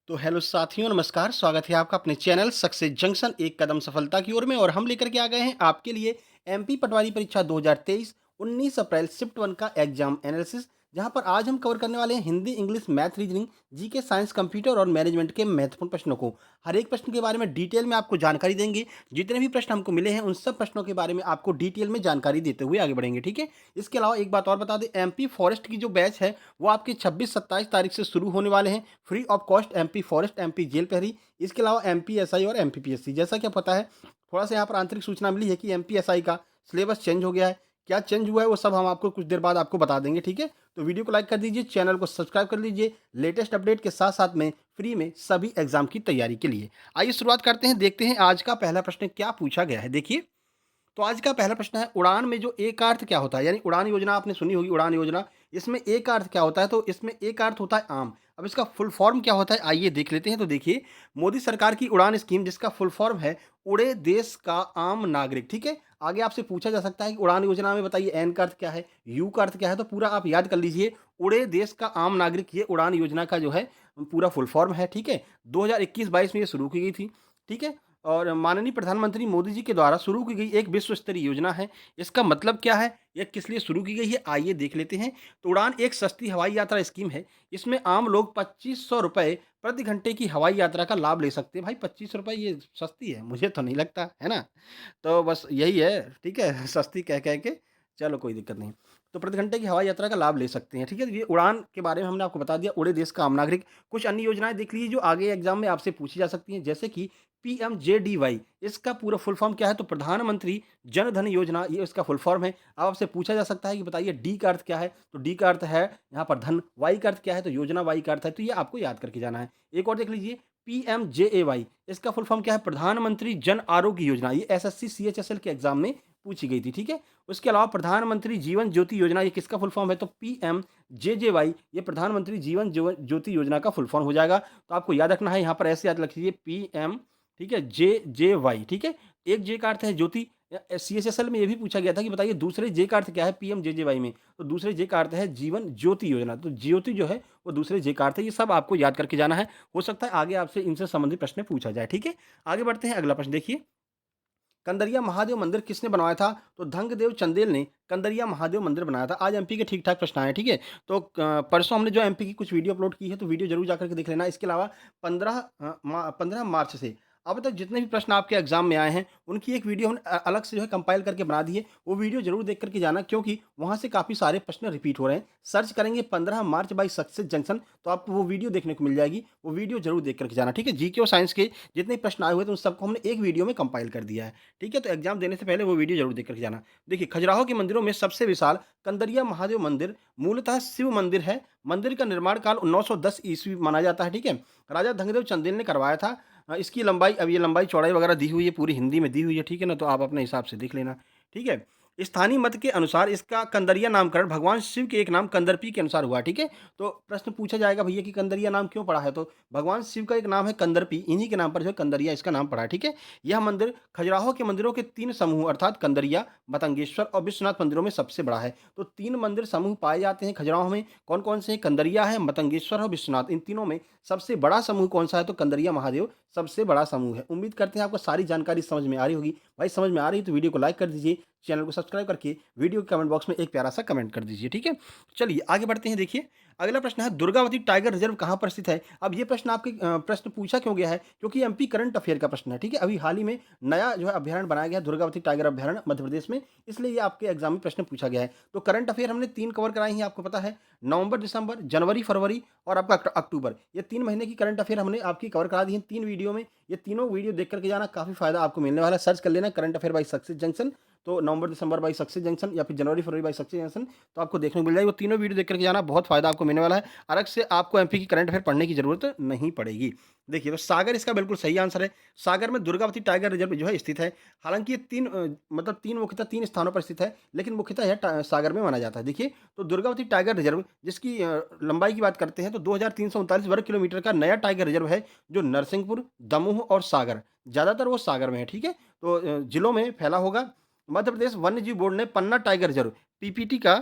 तो हेलो साथियों, नमस्कार। स्वागत है आपका अपने चैनल सक्सेस जंक्शन एक कदम सफलता की ओर में। और हम लेकर के आ गए हैं आपके लिए एमपी पटवारी परीक्षा 2023 19 अप्रैल शिफ्ट 1 का एग्जाम एनालिसिस, जहां पर आज हम कवर करने वाले हैं Hindi, English, math, reasoning, GK, science, computer और मैनेजमेंट के महत्वपूर्ण प्रश्नों को। हर एक प्रश्न के बारे में डिटेल में आपको जानकारी देंगे। जितने भी प्रश्न हमको मिले हैं उन सब प्रश्नों के बारे में आपको डिटेल में जानकारी देते हुए आगे बढ़ेंगे, ठीक है। इसके अलावा एक बात और बता दें, एमपी फॉरेस्ट की जो बैच है वो आपके 26-27 तारीख से शुरू होने वाले हैं, free of cost. MP forest, MP jail प्रहरी, इसके अलावा एमपी एसआई और एमपी पीएससी। जैसा कि आपको पता है, थोड़ा सा यहाँ पर आंतरिक सूचना मिली है कि एमपी एसआई का सिलेबस चेंज हो गया है। क्या चेंज हुआ है वो सब हम आपको कुछ देर बाद आपको बता देंगे, ठीक है। तो वीडियो को लाइक कर दीजिए, चैनल को सब्सक्राइब कर लीजिए लेटेस्ट अपडेट के साथ साथ में फ्री में सभी एग्जाम की तैयारी के लिए। आइए शुरुआत करते हैं, देखते हैं आज का पहला प्रश्न क्या पूछा गया है। देखिए, तो आज का पहला प्रश्न है, उड़ान में जो ए का अर्थ क्या होता है। यानी उड़ान योजना आपने सुनी होगी, उड़ान योजना, इसमें ए का अर्थ क्या होता है। तो इसमें ए का अर्थ होता है आम। अब इसका फुल फॉर्म क्या होता है आइए देख लेते हैं। तो देखिए, मोदी सरकार की उड़ान स्कीम, जिसका फुल फॉर्म है उड़े देश का आम नागरिक, ठीक है। आगे आपसे पूछा जा सकता है कि उड़ान योजना में बताइए एन का अर्थ क्या है, यू का अर्थ क्या है। तो पूरा आप याद कर लीजिए, उड़े देश का आम नागरिक, ये उड़ान योजना का जो है पूरा फुल फॉर्म है, ठीक है। 2021-22 में ये शुरू की गई थी, ठीक है। और माननीय प्रधानमंत्री मोदी जी के द्वारा शुरू की गई एक विश्व स्तरीय योजना है। इसका मतलब क्या है, यह किस लिए शुरू की गई है, आइए देख लेते हैं। तो उड़ान एक सस्ती हवाई यात्रा स्कीम है। इसमें आम लोग 2500 रुपए प्रति घंटे की हवाई यात्रा का लाभ ले सकते हैं। भाई 25 रुपए ये सस्ती है, मुझे तो नहीं लगता, है ना। तो बस यही है, ठीक है। सस्ती कह कह के, चलो कोई दिक्कत नहीं। तो प्रति घंटे की हवाई यात्रा का लाभ ले सकते हैं, ठीक है। तो ये उड़ान के बारे में हमने आपको बता दिया, उड़े देश का आम नागरिक। कुछ अन्य योजनाएं देख लीजिए जो आगे एग्जाम में आपसे पूछी जा सकती हैं, जैसे कि पीएमजेडीवाई, इसका पूरा फुल फॉर्म क्या है। तो प्रधानमंत्री जन धन योजना, ये इसका फुल फॉर्म है। अब आपसे पूछा जा सकता है कि बताइए डी का अर्थ क्या है। तो डी का अर्थ है यहाँ पर धन, वाई का अर्थ क्या है, तो योजना, वाई का अर्थ है। तो ये आपको याद करके जाना है। एक और देख लीजिए, पीएमजेएवाई, इसका फुल फॉर्म क्या है, प्रधानमंत्री जन आरोग्य योजना। ये एसएससी सीएचएसएल के एग्जाम में पूछी गई थी, ठीक है। उसके अलावा प्रधानमंत्री जीवन ज्योति योजना, ये किसका फुल फॉर्म है। तो पीएमजेजेवाई, ये प्रधानमंत्री ज्योति योजना का फुल फॉर्म हो जाएगा। तो आपको याद रखना है, यहाँ पर ऐसे याद रखिए, पीएम, ठीक है, जे वाई, ठीक है। एक जे का अर्थ है ज्योति। सीएचएसएल में ये भी पूछा गया था कि बताइए दूसरे जे का अर्थ क्या है पीएमजेजेवाई में। तो दूसरे जे का अर्थ है जीवन ज्योति योजना। तो ज्योति जो है वो दूसरे जे का अर्थ है। ये सब आपको याद करके जाना है। हो सकता है आगे आपसे इनसे संबंधित प्रश्न पूछा जाए, ठीक है। आगे बढ़ते हैं, अगला प्रश्न देखिए, कंदरिया महादेव मंदिर किसने बनवाया था। तो धंगदेव चंदेल ने कंदरिया महादेव मंदिर बनाया था। आज एमपी के ठीक ठाक प्रश्न आए, ठीक है। तो परसों हमने जो एमपी की कुछ वीडियो अपलोड की है, तो वीडियो जरूर जाकर के देख लेना। इसके अलावा 15 मार्च से अब तक जितने भी प्रश्न आपके एग्जाम में आए हैं उनकी एक वीडियो हमने अलग से जो है कंपाइल करके बना दी है। वो वीडियो जरूर देख करके जाना, क्योंकि वहां से काफी सारे प्रश्न रिपीट हो रहे हैं। सर्च करेंगे 15 मार्च बाई सक्सेस जंक्शन, तो आपको वो वीडियो देखने को मिल जाएगी। वो वीडियो जरूर देख करके जाना, ठीक है। जीके और साइंस के जितने प्रश्न आए हुए थे उन सबको हमने एक वीडियो में कंपाइल कर दिया है, ठीक है। तो एग्जाम देने से पहले वो वीडियो जरूर देख करके जाना। देखिए, खजुराहो के मंदिरों में सबसे विशाल कंदरिया महादेव मंदिर मूलतः शिव मंदिर है। मंदिर का निर्माण काल 910 ईस्वी माना जाता है, ठीक है। राजा धंगदेव चंदेल ने करवाया था। इसकी लंबाई, अब ये लंबाई चौड़ाई वगैरह दी हुई है, पूरी हिंदी में दी हुई है, ठीक है ना। तो आप अपने हिसाब से देख लेना, ठीक है। स्थानीय मत के अनुसार इसका कंदरिया नामकरण भगवान शिव के एक नाम कंदर्पी के अनुसार हुआ, ठीक है। तो प्रश्न पूछा जाएगा भैया कि कंदरिया नाम क्यों पड़ा है। तो भगवान शिव का एक नाम है कंदर्पी, इन्हीं के नाम पर जो है कंदरिया इसका नाम पड़ा है, ठीक है। यह मंदिर खजुराहो के मंदिरों के 3 समूह अर्थात कंदरिया, मतंगेश्वर और विश्वनाथ मंदिरों में सबसे बड़ा है। तो 3 मंदिर समूह पाए जाते हैं खजुराहो में। कौन-कौन से हैं? कंदरिया है, मतंगेश्वर और विश्वनाथ। इन तीनों में सबसे बड़ा समूह कौन-सा है? तो कंदरिया महादेव सबसे बड़ा समूह है। उम्मीद करते हैं आपको सारी जानकारी समझ में आ रही होगी। भाई समझ में आ रही है तो वीडियो को लाइक कर दीजिए, चैनल को सब्सक्राइब करके वीडियो के कमेंट बॉक्स में एक प्यारा सा कमेंट कर दीजिए, ठीक है। चलिए आगे बढ़ते हैं। देखिए, अगला प्रश्न है, दुर्गावती टाइगर रिजर्व कहाँ पर स्थित है। अब ये प्रश्न आपके प्रश्न पूछा क्यों गया है, क्योंकि एमपी करंट अफेयर का प्रश्न है, ठीक है। अभी हाल ही में नया जो है अभ्यारण्य बनाया गया है, दुर्गावती टाइगर अभ्यारण्य मध्य प्रदेश में, इसलिए ये आपके एग्जाम में प्रश्न पूछा गया है। तो करंट अफेयर हमने 3 कवर कराई हैं, आपको पता है, नवंबर, दिसंबर, जनवरी, फरवरी और आपका अक्टूबर। ये 3 महीने की करंट अफेयर हमने आपकी कवर करा दी है 3 वीडियो में। ये तीनों वीडियो देख करके जाना, काफी फायदा आपको मिलने वाला है। सर्च कर लेना current affair by success junction. तो नवंबर दिसंबर बाई सक्सेस जंक्शन या फिर जनवरी फरवरी बाई सक्सेस जंक्शन, तो आपको देखने को मिल जाएगी। वो तीनों वीडियो देख करके जाना, बहुत फायदा आपको मिलने वाला है। अलग से आपको एमपी की करंट अफेयर पढ़ने की जरूरत नहीं पड़ेगी। देखिए, तो सागर इसका बिल्कुल सही आंसर है। सागर में दुर्गावती टाइगर रिजर्व जो है स्थित है। हालांकि ये मतलब 3 मुख्यतः 3 स्थानों पर स्थित है, लेकिन मुख्यतः यह सागर में माना जाता है। देखिए, तो दुर्गावती टाइगर रिजर्व, जिसकी लंबाई की बात करते हैं तो 2339 वर्ग किलोमीटर का नया टाइगर रिजर्व है, जो नरसिंहपुर, दमोह और सागर, ज्यादातर वो सागर में है, ठीक है। तो जिलों में फैला होगा। मध्य प्रदेश वन्य जीव बोर्ड ने पन्ना टाइगर रिजर्व पीपीटी का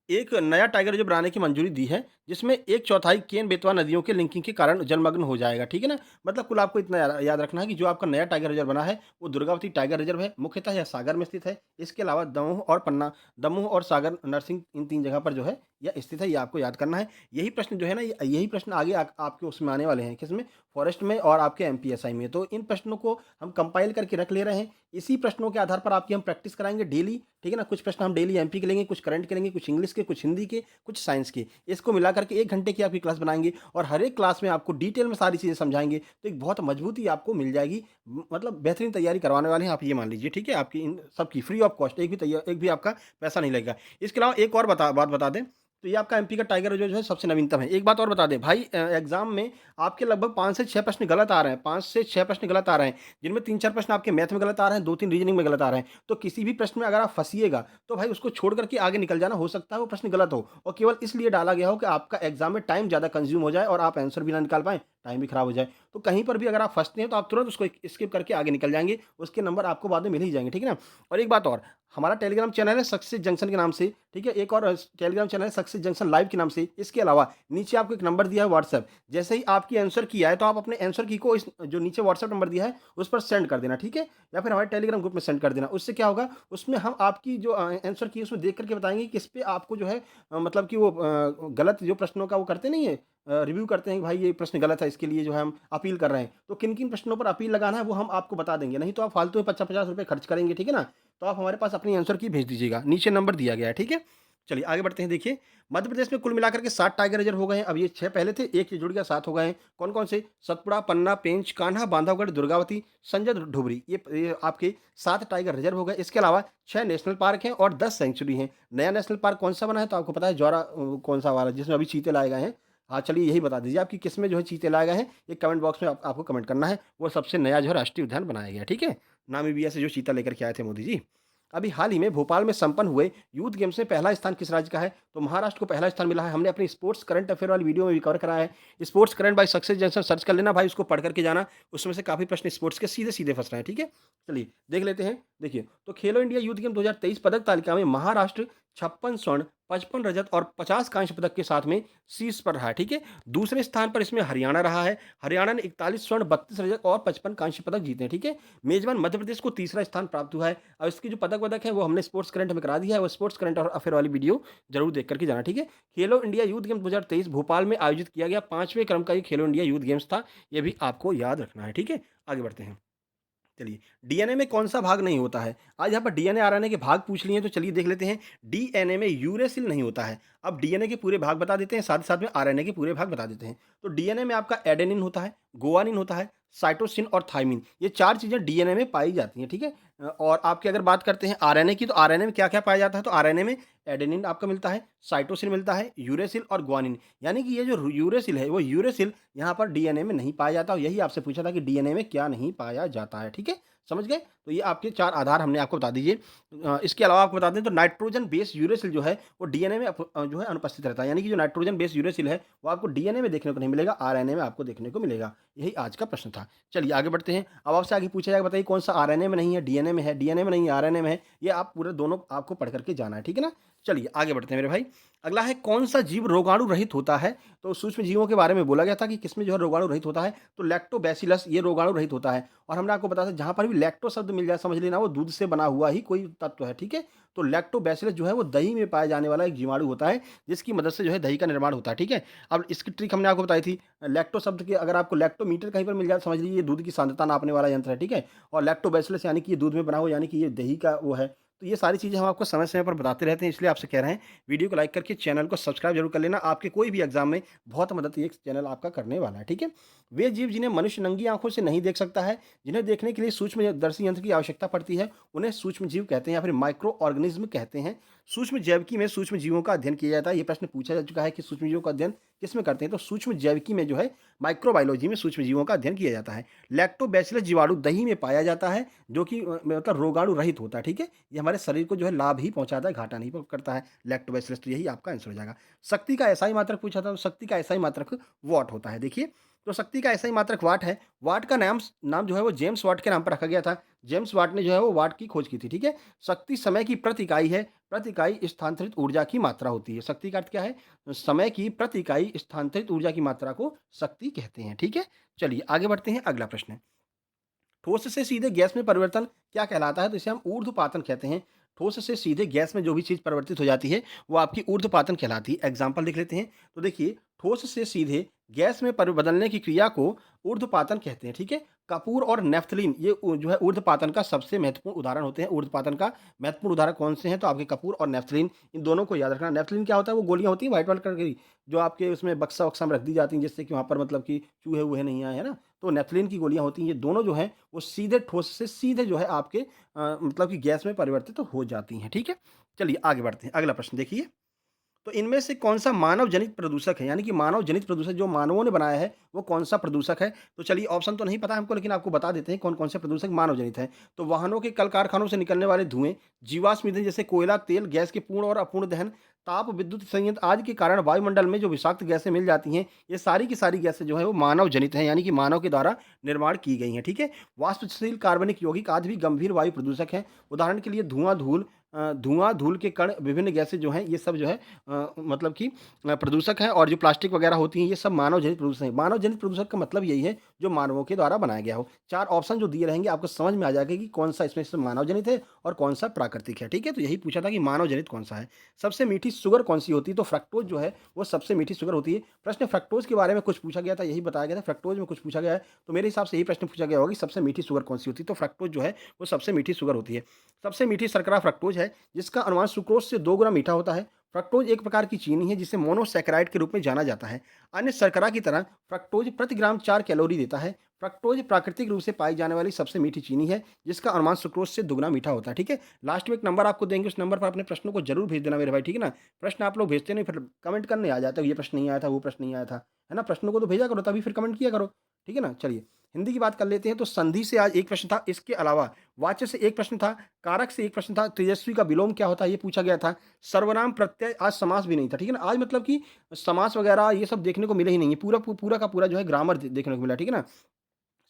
एक नया टाइगर रिज़र्व बनाने की मंजूरी दी है, जिसमें 1/4 केन-बेतवा नदियों के लिंकिंग के कारण जलमग्न हो जाएगा, ठीक है ना? मतलब कुल आपको इतना याद रखना है कि जो आपका नया टाइगर रिज़र्व बना है, वो दुर्गावती टाइगर रिज़र्व है, मुख्यतः यह सागर में स्थित है। इसके अलावा दमोह और सागर नरसिंह इन 3 जगह पर जो है, यह स्थित है, ये आपको याद करना है। यही प्रश्न जो है ना, यही प्रश्न आगे आपके उसमें आने वाले हैं, किसमें? फॉरेस्ट में और आपके एमपीएसआई में। तो इन प्रश्नों को हम कंपाइल करके रख ले रहे हैं। इसी प्रश्नों के आधार पर आपकी हम प्रैक्टिस कराएँगे डेली, ठीक है ना? कुछ प्रश्न हम डेली एमपी के लेंगे, कुछ करंट के लेंगे, कुछ इंग्लिश के, कुछ हिंदी के, कुछ साइंस के। इसको मिला कर के 1 घंटे की आपकी क्लास बनाएँगे और हर एक क्लास में आपको डिटेल में सारी चीज़ें समझाएँगे, तो एक बहुत मजबूती आपको मिल जाएगी। मतलब बेहतरीन तैयारी करवाने वाले हैं, आप ये मान लीजिए, ठीक है? आपकी इन सबकी फ्री ऑफ कॉस्ट, एक भी आपका पैसा नहीं लगेगा। इसके अलावा एक और बात बता दें, तो ये आपका एमपी का टाइगर जो है सबसे नवीनतम है। एक बात और बता दें भाई, एग्ज़ाम में आपके लगभग 5 से 6 प्रश्न गलत आ रहे हैं, 5 से 6 प्रश्न गलत आ रहे हैं, जिनमें 3-4 प्रश्न आपके मैथ में गलत आ रहे हैं, 2-3 रीजनिंग में गलत आ रहे हैं। तो किसी भी प्रश्न में अगर आप फँसिएगा, तो भाई उसको छोड़ कर के आगे निकल जाना, हो सकता है वो प्रश्न गलत हो और केवल इसलिए डाला गया हो कि आपका एग्ज़ाम में टाइम ज़्यादा कंज़्यूम हो जाए और आप आंसर भी ना निकाल पाएँ, टाइम भी खराब हो जाए। तो कहीं पर भी अगर आप फँसते हैं, तो आप तुरंत उसको स्किप करके आगे निकल जाएँगे, उसके नंबर आपको बाद में मिल ही जाएँगे, ठीक है ना? और एक बात और, हमारा टेलीग्राम चैनल है सक्सेस जंक्शन के नाम से, ठीक है? एक और टेलीग्राम चैनल है सक्सेस जंक्शन लाइव के नाम से। इसके अलावा नीचे आपको एक नंबर दिया है व्हाट्सएप, जैसे ही आपकी आंसर की आए, तो आप अपने आंसर की को इस जो नीचे व्हाट्सएप नंबर दिया है, उस पर सेंड कर देना, ठीक है? या फिर हमारे टेलीग्राम ग्रुप में सेंड कर देना। उससे क्या होगा, उसमें हम आपकी जो आंसर की है, उसमें देख कर के बताएँगे कि किस पे आपको जो है मतलब कि वो गलत जो प्रश्नों का वो करते नहीं है, रिव्यू करते हैं कि भाई ये प्रश्न गलत है, इसके लिए जो है हम अपील कर रहे हैं। तो किन-किन प्रश्नों पर अपील लगाना है, वो हम आपको बता देंगे। नहीं तो आप फालतू में 50-50 रुपए खर्च करेंगे, ठीक है ना? तो आप हमारे पास अपनी आंसर की भेज दीजिएगा, नीचे नंबर दिया गया है, ठीक है? चलिए आगे बढ़ते हैं, देखिए मध्य प्रदेश में कुल मिलाकर के 7 टाइगर रिज़र्व हो गए हैं, अब ये 6 पहले थे, 1 ये जुड़ गया, 7 हो गए हैं। कौन-कौन से? सतपुड़ा, पन्ना, पेंच, कान्हा, बांधवगढ़, दुर्गावती, संजय ढुबरी, ये आपके 7 टाइगर रिज़र्व हो गए। इसके अलावा 6 नेशनल पार्क हैं और 10 सेंचुरी हैं। नया नेशनल पार्क कौन-सा बना है, तो आपको पता है, जौरा कौन-सा वाला जिसमें अभी चीते लाए गए हैं? हाँ, चलिए यही बता दीजिए आप कि किसमें जो है चीते लाए गए हैं, ये कमेंट बॉक्स में आपको कमेंट करना है। वो सबसे नया जो है राष्ट्रीय उद्यान बनाया गया है, ठीक है? नामीबिया से जो चीता लेकर के आए थे मोदी जी। अभी हाल ही में भोपाल में संपन्न हुए यूथ गेम्स में पहला स्थान किस राज्य का है? तो महाराष्ट्र को पहला स्थान मिला है। हमने अपनी स्पोर्ट्स करंट अफेयर वाली वीडियो में भी कवर कराया है। Sports current by success junction search कर लेना भाई, उसको पढ़ करके जाना। उसमें से काफ़ी प्रश्न स्पोर्ट्स के सीधे-सीधे फँस रहे हैं, ठीक है? चलिए देख लेते हैं। देखिए, तो खेलो इंडिया यूथ गेम 2023 पदक तालिका में महाराष्ट्र 56 स्वर्ण, 55 रजत और 50 कांस्य पदक के साथ में शीर्ष पर रहा है, ठीक है? दूसरे स्थान पर इसमें हरियाणा रहा है। हरियाणा ने 41 स्वर्ण, 32 रजत और 55 कांस्य पदक जीते हैं, ठीक है? मेजबान मध्य प्रदेश को तीसरा स्थान प्राप्त हुआ है। अब इसकी जो पदक-वदक है, वो हमने स्पोर्ट्स करंट में करा दिया है, वो स्पोर्ट्स करंट और अफेयर वाली वीडियो ज़रूर देख कर के जाना, ठीक है? खेलो इंडिया यूथ गेम्स 2023 भोपाल में आयोजित किया गया 5वें क्रम का ये खेलो इंडिया यूथ गेम्स था। ये भी आपको याद रखना है, ठीक है? आगे बढ़ते हैं। चलिए, डीएनए में कौन-सा भाग नहीं होता है? आज यहाँ पर डीएनए, आरएनए के भाग पूछ लिए हैं, तो चलिए देख लेते हैं। डीएनए में यूरेसिल नहीं होता है। अब डीएनए के पूरे भाग बता देते हैं, साथ ही साथ में आरएनए के पूरे भाग बता देते हैं। तो डीएनए में आपका एडेनिन होता है, गुआनिन होता है, साइटोसिन और थाइमिन, ये 4 चीज़ें डीएनए में पाई जाती हैं, ठीक है? और आपकी अगर बात करते हैं आरएनए की, तो आरएनए में क्या-क्या पाया जाता है? तो आरएनए में एडेनिन आपका मिलता है, साइटोसिन मिलता है, यूरेसिल और गुआनिन। यानी कि ये जो यूरेसिल है, वो यूरेसिल यहाँ पर डीएनए में नहीं पाया जाता, और यही आपसे पूछा था कि डीएनए में क्या नहीं पाया जाता है, ठीक है? समझ गए? तो ये आपके 4 आधार हमने आपको बता दीजिए। इसके अलावा आपको बता दें, तो नाइट्रोजन बेस यूरेसिल जो है, वो डीएनए में जो है अनुपस्थित रहता है। यानी कि जो नाइट्रोजन बेस यूरेसिल है, वो आपको डीएनए में देखने को नहीं मिलेगा, आरएनए में आपको देखने को मिलेगा। यही आज का प्रश्न था। चलिए आगे बढ़ते हैं। अब आपसे आगे पूछा जाएगा, बताइए कौन-सा आरएनए में नहीं है, डीएनए में है, डीएनए में नहीं है, आरएनए में है। ये आप पूरे दोनों आपको पढ़ कर के जाना है, ठीक है ना? चलिए आगे बढ़ते हैं मेरे भाई। अगला है, कौन-सा जीव रोगाणु रहित होता है? तो सूक्ष्म जीवों के बारे में बोला गया था कि किसमें जो है रोगाणु रहित होता है, तो लैक्टोबैसिलस ये रोगाणु रहित होता है। और हमने आपको बताया था, जहाँ पर भी लैक्टो शब्द मिल जाए, समझ लेना वो दूध से बना हुआ ही कोई तत्व है, ठीक है? तो लैक्टोबैसिलस जो है, वो दही में पाया जाने वाला एक जीवाणु होता है, जिसकी मदद से जो है दही का निर्माण होता है, ठीक है? अब इसकी ट्रिक हमने आपको बताई थी। लैक्टो शब्द की अगर आपको लैक्टोमीटर कहीं पर मिल जाए, समझ लीजिए ये दूध की सांद्रता नापने वाला यंत्र है, ठीक है? और लैक्टोबैसिलस यानी कि ये दूध में बना हुआ, यानी कि ये दही का वो है। तो ये सारी चीज़ें हम आपको समय-समय पर बताते रहते हैं, इसलिए आपसे कह रहे हैं, वीडियो को लाइक करके चैनल को सब्सक्राइब जरूर कर लेना। आपके कोई भी एग्जाम में बहुत मदद ये चैनल आपका करने वाला है, ठीक है? वे जीव जिन्हें मनुष्य नंगी आंखों से नहीं देख सकता है, जिन्हें देखने के लिए सूक्ष्मदर्शी यंत्र की आवश्यकता पड़ती है, उन्हें सूक्ष्म जीव कहते हैं, या फिर माइक्रो ऑर्गेनिज्म कहते हैं। सूक्ष्म जैविकी में सूक्ष्म जीवों का अध्ययन किया जाता है। ये प्रश्न पूछा जा चुका है कि सूक्ष्म जीवों का अध्ययन किसमें करते हैं? तो सूक्ष्म जैविकी में जो है, माइक्रोबायोलॉजी में सूक्ष्म जीवों का अध्ययन किया जाता है। लैक्टोबैसिलस जीवाणु दही में पाया जाता है, जो कि मतलब रोगाणु रहित होता है, ठीक है? ये हमारे शरीर को जो है लाभ ही पहुंचाता है, घाटा नहीं करता है लैक्टोबैसिलस। तो यही आपका आंसर हो जाएगा। शक्ति का ऐसा ही मात्रक पूछा था, तो शक्ति का ऐसा ही मात्रक वॉट होता है, देखिए। तो शक्ति का ऐसा ही मात्रक वाट है। वाट का नाम नाम जो है वो जेम्स वाट के नाम पर रखा गया था। जेम्स वाट ने जो है वो वाट की खोज की थी, ठीक है? शक्ति समय की प्रति इकाई है, प्रति इकाई स्थानांतरित ऊर्जा की मात्रा होती है। शक्ति का अर्थ क्या है? समय की प्रति इकाई स्थानांतरित ऊर्जा की मात्रा को शक्ति कहते हैं, ठीक है? चलिए आगे बढ़ते हैं, अगला प्रश्न। ठोस से सीधे गैस में परिवर्तन क्या कहलाता है? तो इसे हम ऊर्ध्वपातन कहते हैं। ठोस से सीधे गैस में जो भी चीज़ परिवर्तित हो जाती है, वो आपकी ऊर्ध्वपातन कहलाती है। एग्ज़ाम्पल देख लेते हैं। तो देखिए, ठोस से सीधे गैस में बदलने की क्रिया को ऊर्ध्वपातन कहते हैं, ठीक है? कपूर और नेफ्थलीन ये जो है ऊर्ध्वपातन का सबसे महत्वपूर्ण उदाहरण होते हैं। ऊर्ध्वपातन का महत्वपूर्ण उदाहरण कौन से हैं? तो आपके कपूर और नेफ्थलीन, इन दोनों को याद रखना। नेफ्थलीन क्या होता है? वो गोलियाँ होती हैं व्हाइट-व्हाइट कलर की, जो आपके उसमें बक्सा-वक्सा में रख दी जाती हैं, जिससे कि वहाँ पर मतलब कि चूहे-वूहे नहीं आए, है ना? तो नेफ्थलीन की गोलियाँ होती हैं। ये दोनों जो हैं वो सीधे ठोस से सीधे जो है आपके मतलब कि गैस में परिवर्तित तो हो जाती हैं, ठीक है? चलिए आगे बढ़ते हैं, अगला प्रश्न देखिए। तो इनमें से कौन-सा मानव जनित प्रदूषक है? यानी कि मानव जनित प्रदूषक जो मानवों ने बनाया है, वो कौन-सा प्रदूषक है? तो चलिए ऑप्शन तो नहीं पता हमको, लेकिन आपको बता देते हैं कौन-कौन से प्रदूषक मानव जनित हैं। तो वाहनों के कल-कारखानों से निकलने वाले धुएँ, जीवाश्म ईंधन जैसे कोयला, तेल, गैस के पूर्ण और अपूर्ण दहन, ताप विद्युत संयंत्र आदि के कारण वायुमंडल में जो विषाक्त गैसें मिल जाती हैं, ये सारी की सारी गैसें जो हैं वो मानव जनित हैं, यानी कि मानव के द्वारा निर्माण की गई हैं, ठीक है? वाष्पशील कार्बनिक यौगिक आदि भी गंभीर वायु प्रदूषक हैं। उदाहरण के लिए धुआँ, धूल के कण, विभिन्न गैसें जो हैं, ये सब जो है मतलब कि प्रदूषक हैं, और जो प्लास्टिक वगैरह होती हैं, ये सब मानव जनित प्रदूषण है। मानव जनित प्रदूषक का मतलब यही है जो मानवों के द्वारा बनाया गया हो। 4 ऑप्शन जो दिए रहेंगे, आपको समझ में आ जाएगा कि कौन-सा इसमें से मानव जनित है और कौन-सा प्राकृतिक है, ठीक है? तो यही पूछा था कि मानव जनित कौन-सा है। सबसे मीठी शुगर कौन-सी होती है? तो फ्रक्टोज़ जो है, वो सबसे मीठी शुगर होती है। प्रश्न फ्रक्टोज़ के बारे में कुछ पूछा गया था, यही बताया गया था, फ्रक्टोज़ में कुछ पूछा गया है, तो मेरे हिसाब से यही प्रश्न पूछा गया होगा कि सबसे मीठी शुगर कौन-सी होती है? तो फ्रक्टोज़ जो है, वो सबसे मीठी शुगर होती है। सबसे मीठी शर्करा फ्रक्टोज़ है, जिसका अनुमान सुक्रोज़ से 2 गुना मीठा होता है। फ्रक्टोज़ एक प्रकार की चीनी है जिसे मोनोसैकेराइड के रूप में जाना जाता है। अन्य शर्करा की तरह फ्रक्टोज़ प्रति ग्राम 4 कैलोरी देता है। फ्रक्टोज़ प्राकृतिक रूप से पाई जाने वाली सबसे मीठी चीनी है, जिसका अनुमान सुक्रोज़ से दुगना मीठा होता है, ठीक है? लास्ट में एक नंबर आपको देंगे, उस नंबर पर अपने प्रश्नों को ज़रूर भेज देना मेरे भाई, ठीक है ना? प्रश्न आप लोग भेजते नहीं, फिर कमेंट करने आ जाते हो, ये प्रश्न नहीं आया था, वो प्रश्न नहीं आया था, है ना? प्रश्नों को तो भेजा करो, तभी फिर कमेंट किया करो, ठीक है ना? चलिए, हिंदी की बात कर लेते हैं। तो संधि से आज एक प्रश्न था, इसके अलावा वाच्य से एक प्रश्न था, कारक से एक प्रश्न था, तेजस्वी का विलोम क्या होता है? ये पूछा गया था। सर्वनाम प्रत्यय, आज समास भी नहीं था, ठीक है ना? आज मतलब कि समास वगैरह ये सब देखने को मिले ही नहीं है। पूरा का पूरा जो है ग्रामर देखने को मिला, ठीक है ना?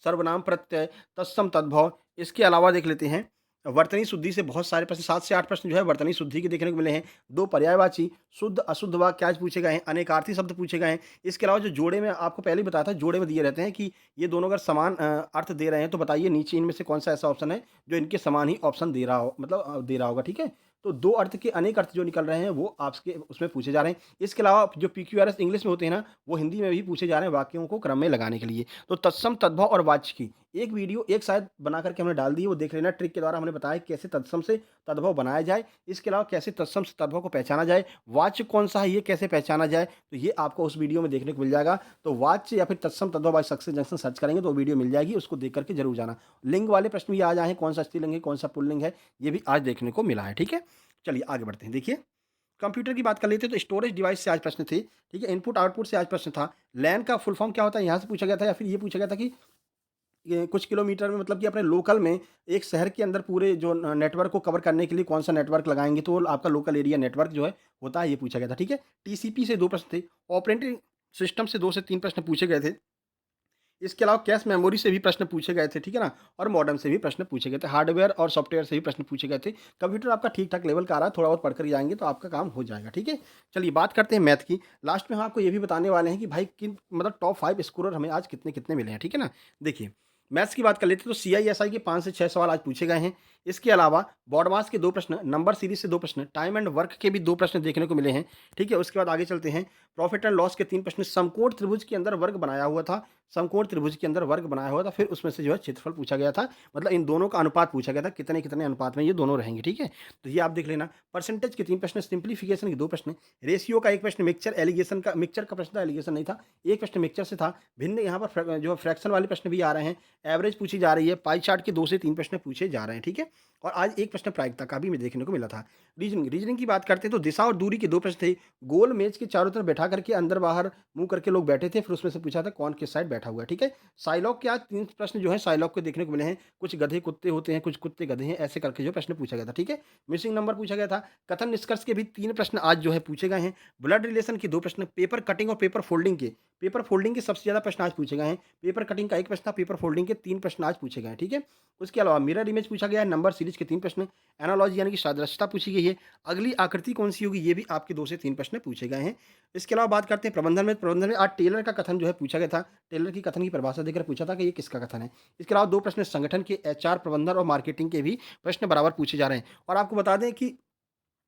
सर्वनाम प्रत्यय, तत्सम तद्भव, इसके अलावा देख लेते हैं वर्तनी शुद्धि से बहुत सारे प्रश्न, 7 से 8 प्रश्न जो है वर्तनी शुद्धि के देखने को मिले हैं। 2 पर्यायवाची, शुद्ध अशुद्ध वाक्य आज पूछे गए हैं, अनेकार्थी शब्द पूछे गए हैं। इसके अलावा जो जोड़े में आपको पहले ही बताया था, जोड़े में दिए रहते हैं कि ये दोनों अगर समान अर्थ दे रहे हैं, तो बताइए नीचे इनमें से कौन सा ऐसा ऑप्शन है जो इनके समान ही ऑप्शन दे रहा हो, मतलब दे रहा होगा, ठीक है? तो 2 अर्थ के अनेक अर्थ जो निकल रहे हैं, वो आपके उसमें पूछे जा रहे हैं। इसके अलावा जो पीक्यूआरएस इंग्लिश में होते हैं ना, वो हिंदी में भी पूछे जा रहे हैं वाक्यों को क्रम में लगाने के लिए। तो तत्सम, तद्भव और वाच्य की एक वीडियो एक शायद बना करके हमने डाल दी है, वो देख लेना। ट्रिक के द्वारा हमने बताया कि कैसे तत्सम से तद्भव बनाया जाए। इसके अलावा कैसे तत्सम से तद्भव को पहचाना जाए, वाच्य कौन-सा है ये कैसे पहचाना जाए, तो ये आपको उस वीडियो में देखने को मिल जाएगा। तो वाच्य या फिर तत्सम तद्भव बाय सक्सेस जंक्शन सर्च करेंगे तो वो वीडियो मिल जाएगी, उसको देख करके ज़रूर जाना। लिंग वाले प्रश्न भी आज आए हैं, कौन-सा स्त्रीलिंग है, कौन-सा पुल्लिंग है, ये भी आज देखने को मिला है, ठीक है? चलिए आगे बढ़ते हैं। देखिए, कंप्यूटर की बात कर लेते हैं। तो स्टोरेज डिवाइस से आज प्रश्न थे, ठीक है? इनपुट आउटपुट से आज प्रश्न था। लैन का फुल फॉर्म क्या होता है, यहाँ से पूछा गया था, या फिर ये पूछा गया था कि ये कुछ किलोमीटर में, मतलब कि अपने लोकल में एक शहर के अंदर पूरे जो नेटवर्क को कवर करने के लिए कौन सा नेटवर्क लगाएँगे, तो आपका लोकल एरिया नेटवर्क जो है होता है, ये पूछा गया था, ठीक है? टीसीपी से 2 प्रश्न थे। ऑपरेटिंग सिस्टम से 2 से 3 प्रश्न पूछे गए थे। इसके अलावा कैश मेमोरी से भी प्रश्न पूछे गए थे, ठीक है ना? और मॉडेम से भी प्रश्न पूछे गए थे। हार्डवेयर और सॉफ्टवेयर से भी प्रश्न पूछे गए थे। कंप्यूटर आपका ठीक-ठाक लेवल का आ रहा है, थोड़ा बहुत पढ़ कर जाएँगे तो आपका काम हो जाएगा, ठीक है? चलिए बात करते हैं मैथ की। लास्ट में हम आपको ये भी बताने वाले हैं कि भाई किन मतलब टॉप 5 स्कोरर हमें आज कितने-कितने मिले हैं, ठीक है ना? देखिए, मैथ्स की बात कर लेते हैं। तो सीआईएसआई के 5 से 6 सवाल आज पूछे गए हैं। इसके अलावा बॉडमास के 2 प्रश्न, नंबर सीरीज़ से 2 प्रश्न, टाइम एंड वर्क के भी 2 प्रश्न देखने को मिले हैं, ठीक है? उसके बाद आगे चलते हैं। प्रॉफिट एंड लॉस के 3 प्रश्न, समकोण त्रिभुज के अंदर वर्ग बनाया हुआ था, समकोण त्रिभुज के अंदर वर्ग बनाया हुआ था, फिर उसमें से जो है क्षेत्रफल पूछा गया था, मतलब इन दोनों का अनुपात पूछा गया था, कितने-कितने अनुपात में ये दोनों रहेंगे, ठीक है? तो ये आप देख लेना। परसेंटेज के 3 प्रश्न, सिम्प्लिफिकेशन के 2 प्रश्न, रेशियो का 1 प्रश्न, मिक्सचर का प्रश्न था, एलिगेशन नहीं था, 1 प्रश्न मिक्सचर से था। भिन्न यहाँ पर जो फ्रैक्शन वाले प्रश्न भी आ रहे हैं, एवरेज पूछी जा रही है, पाई चार्ट के 2 से 3 प्रश्न पूछे जा रहे हैं, ठीक है? और आज 1 प्रश्न प्रायिकता का भी हमें देखने को मिला था। रीजनिंग की बात करते हैं। तो दिशा और दूरी के 2 प्रश्न थे। गोल मेज के चारों तरफ बैठा करके अंदर-बाहर मुँह करके लोग बैठे थे, फिर उसमें से पूछा था कौन किस साइड बैठा हुआ है, ठीक है? साइलॉग के आज 3 प्रश्न जो हैं साइलॉग के देखने को मिले हैं। कुछ गधे कुत्ते होते हैं, कुछ कुत्ते गधे हैं, ऐसे करके जो प्रश्न पूछा गया था, ठीक है? मिसिंग नंबर पूछा गया था। कथन निष्कर्ष के भी 3 प्रश्न आज जो है पूछे गए हैं। ब्लड रिलेशन के 2 प्रश्न, पेपर कटिंग और पेपर फोल्डिंग के पेपर फोल्डिंग के सबसे ज़्यादा प्रश्न आज पूछे गए हैं। पेपर कटिंग का 1 प्रश्न था, पेपर फोल्डिंग के 3 प्रश्न आज पूछे गए हैं, ठीक है? उसके अलावा मिरर इमेज पूछा गया है, नंबर सीरीज़ के 3 प्रश्न, एनालॉजी यानी कि सादृश्यता पूछी गई है, अगली आकृति कौन-सी होगी ये भी आपके 2 से 3 प्रश्न पूछे गए हैं। इसके अलावा बात करते हैं प्रबंधन में आज टेलर का कथन जो है पूछा गया था। टेलर की कथन की परिभाषा देकर पूछा था कि ये किसका कथन है। इसके अलावा 2 प्रश्न संगठन के एचआर प्रबंधन और मार्केटिंग के भी प्रश्न बराबर पूछे जा रहे हैं। और आपको बता दें कि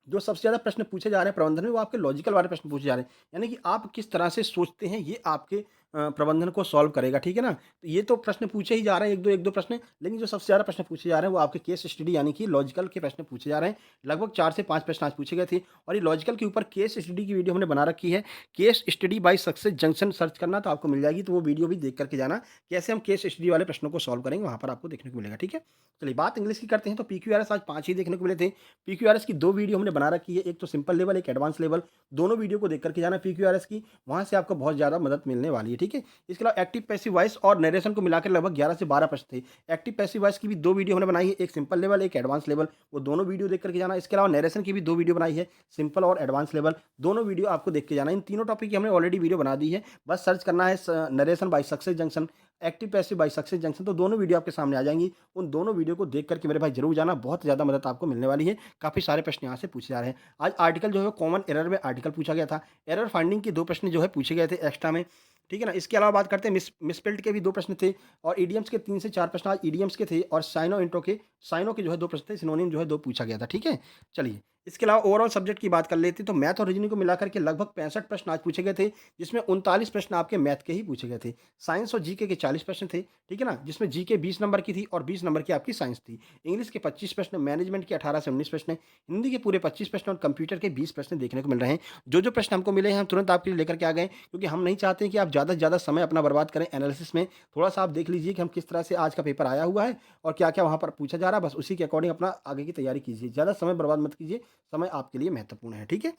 जो सबसे ज़्यादा प्रश्न पूछे जा रहे हैं प्रबंधन में, वो आपके लॉजिकल वाले प्रश्न पूछे जा रहे हैं। यानी कि आप किस तरह से सोचते हैं, ये आपके प्रबंधन को सॉल्व करेगा, ठीक है ना? तो ये तो प्रश्न पूछे ही जा रहे हैं, 1-2 प्रश्न, लेकिन जो सबसे ज़्यादा प्रश्न पूछे जा रहे हैं, वो आपके केस स्टडी यानी कि लॉजिकल के प्रश्न पूछे जा रहे हैं। लगभग 4 से 5 प्रश्न आज पूछे गए थे और ये लॉजिकल के ऊपर केस स्टडी की वीडियो हमने बना रखी है। Case study bye success junction search करना तो आपको मिल जाएगी, तो वो वीडियो भी देख कर के जाना, कैसे हम केस स्टडी वाले प्रश्नों को सॉल्व करेंगे, वहाँ पर आपको देखने को मिलेगा, ठीक है? चलिए बात इंग्लिश की करते हैं, तो पीक्यूआरएस आज 5 ही देखने को मिले थे। पीक्यूआरएस की 2 वीडियो हमने बना रखी है, एक तो सिंपल लेवल, एक एडवांस लेवल। दोनों वीडियो को देख कर के जाना पीक्यूआरएस की, वहाँ से आपको बहुत ज़्यादा मदद मिलने वाली है, ठीक है? इसके अलावा एक्टिव पैसिव वॉइस और नरेशन को मिलाकर लगभग 11 से 12 प्रश्न थे। एक्टिव पैसिव वॉइस की भी 2 वीडियो हमने बनाई है, एक सिंपल लेवल, एक एडवांस लेवल, वो दोनों वीडियो देख कर के जाना। इसके अलावा नरेशन की भी 2 वीडियो बनाई है, सिंपल और एडवांस लेवल, दोनों वीडियो आपको देख के जाना। इन तीनों टॉपिक की हमने ऑलरेडी वीडियो बना दी है, बस सर्च करना है narration by success junction, active passive by success junction, तो दोनों वीडियो आपके सामने आ जाएँगी। उन दोनों वीडियो को देख कर के मेरे भाई ज़रूर जाना, बहुत ज़्यादा मदद आपको मिलने वाली है। काफ़ी सारे प्रश्न यहाँ से पूछे जा रहे हैं। आज आर्टिकल जो है कॉमन एरर में आर्टिकल पूछा गया था। एरर फाइंडिंग के 2 प्रश्न जो है पूछे गए थे एक्स्ट्रा में, ठीक है ना? इसके अलावा बात करते हैं मिसस्पेल्ड के भी 2 प्रश्न थे और इडियम्स के 3 से 4 प्रश्न आज इडियम्स के थे और साइनो के जो है 2 प्रश्न थे, सिनोनिम जो है 2 पूछा गया था, ठीक है? चलिए, इसके अलावा ओवरऑल सब्जेक्ट की बात कर लेते हैं, तो मैथ और रीजनिंग को मिलाकर के लगभग 65 प्रश्न आज पूछे गए थे, जिसमें 39 प्रश्न आपके मैथ के ही पूछे गए थे। साइंस और जीके के 40 प्रश्न थे, ठीक है ना? जिसमें जीके 20 नंबर की थी और 20 नंबर की आपकी साइंस थी। इंग्लिश के 25 प्रश्न, मैनेजमेंट के 18 से 19 प्रश्न, हिंदी के पूरे 25 प्रश्न और कंप्यूटर के 20 प्रश्न देखने को मिल रहे हैं। जो प्रश्न हमको मिले हैं, हम तुरंत आपके लिए लेकर के आ गए, क्योंकि हम नहीं चाहते कि आप ज़्यादा से ज़्यादा समय अपना बर्बाद करें एनालिसिस में। थोड़ा-सा आप देख लीजिए कि हम किस तरह से आज का पेपर आया हुआ है और क्या-क्या वहाँ पर पूछा जा रहा है, बस उसी के अकॉर्डिंग अपना आगे की तैयारी कीजिए। ज़्यादा समय बर्बाद मत कीजिए, समय आपके लिए महत्वपूर्ण है, ठीक है?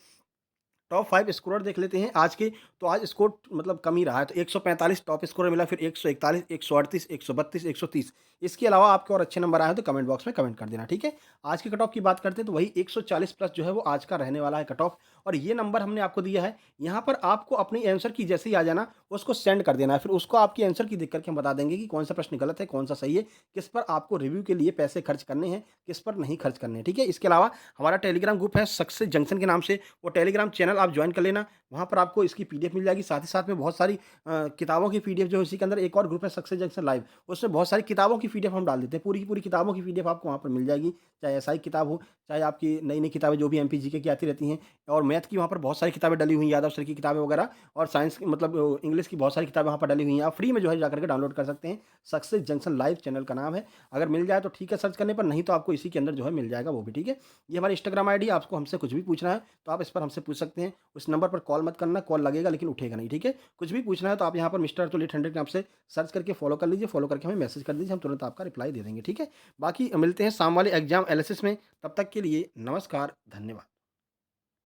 टॉप 5 स्कोरर देख लेते हैं आज के, तो आज स्कोर मतलब कम ही रहा है, तो 145 टॉप स्कोरर मिला, फिर 141, 138, 132, 130। इसके अलावा आपके और अच्छे नंबर आए हैं तो कमेंट बॉक्स में कमेंट कर देना, ठीक है? आज के कट ऑफ की बात करते हैं तो वही 140 प्लस जो है वो आज का रहने वाला है कट ऑफ, और ये नंबर हमने आपको दिया है। यहाँ पर आपको अपनी आंसर की जैसे ही आ जाना, उसको सेंड कर देना है, फिर उसको आपकी आंसर की देख कर के हम बता देंगे कि कौन सा प्रश्न गलत है, कौन सा सही है, किस पर आपको रिव्यू के लिए पैसे खर्च करने हैं, किस पर नहीं खर्च करने हैं, ठीक है? इसके अलावा हमारा टेलीग्राम ग्रुप है सक्सेस जंक्शन के नाम से, वो टेलीग्राम चैनल आप ज्वाइन कर लेना। वहाँ पर आपको इसकी पीडीएफ मिल जाएगी, साथ ही साथ में बहुत सारी किताबों की पीडीएफ जो है उसी के अंदर एक और ग्रुप है सक्सेस जंक्शन लाइव, उसमें बहुत सारी किताबों की पीडीएफ हम डाल देते हैं, पूरी की पूरी किताबों की पीडीएफ आपको वहाँ पर मिल जाएगी, चाहे एसआई किताब हो, चाहे आपकी नई-नई किताबें जो भी एमपी जीके की आती रहती हैं, और मैथ की वहाँ पर बहुत सारी किताबें डली हुई हैं, यादव सर की किताबें वगैरह, और साइंस की मतलब इंग्लिश की बहुत सारी किताबें वहाँ पर डली हुई हैं, आप फ्री में जो है जाकर के डाउनलोड कर सकते हैं। सक्सेस जंक्शन लाइव चैनल का नाम है, अगर मिल जाए तो ठीक है सर्च करने पर, नहीं तो आपको इसी के अंदर जो है मिल जाएगा वो भी, ठीक है? ये हमारी इंस्टाग्राम आईडी है, आपको हमसे कुछ भी पूछना है तो आप इस पर हमसे पूछ सकते हैं। उस नंबर पर कॉल मत करना, कॉल लगेगा लेकिन उठेगा नहीं, ठीक है? कुछ भी पूछना है तो आप यहाँ पर मिस्टर अतुल 800 के नाम से सर्च करके फॉलो कर लीजिए, फॉलो करके हमें मैसेज कर दीजिए, हम तुरंत आपका रिप्लाई दे देंगे, ठीक है? बाकी मिलते हैं शाम वाले एग्जाम एनालिसिस में, तब तक के लिए नमस्कार, धन्यवाद।